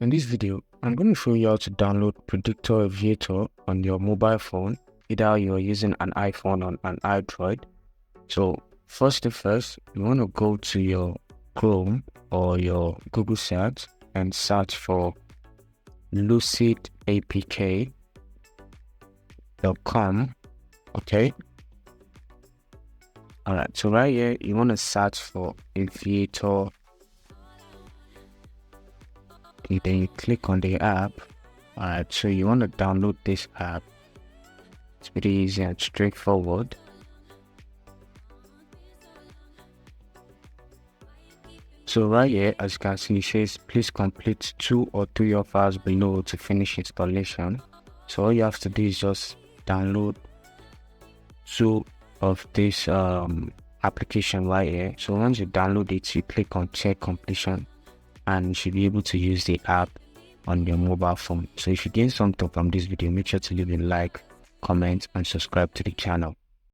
In this video, I'm going to show you how to download Predictor Aviator on your mobile phone, either you're using an iPhone or an Android. So first, you want to go to your Chrome or your Google search and search for lucidapk.com. Okay. Alright, so right here, you want to search for Aviator. Then you click on the app. Alright, so you want to download this app. It's pretty easy and straightforward. So right here, as you can see, it says please complete 2 or 3 of ours below to finish installation. So all you have to do is just download 2 of this application right here. So once you download it, you click on check completion and you should be able to use the app on your mobile phone. So if you gain something from this video, make sure to leave a like, comment and subscribe to the channel.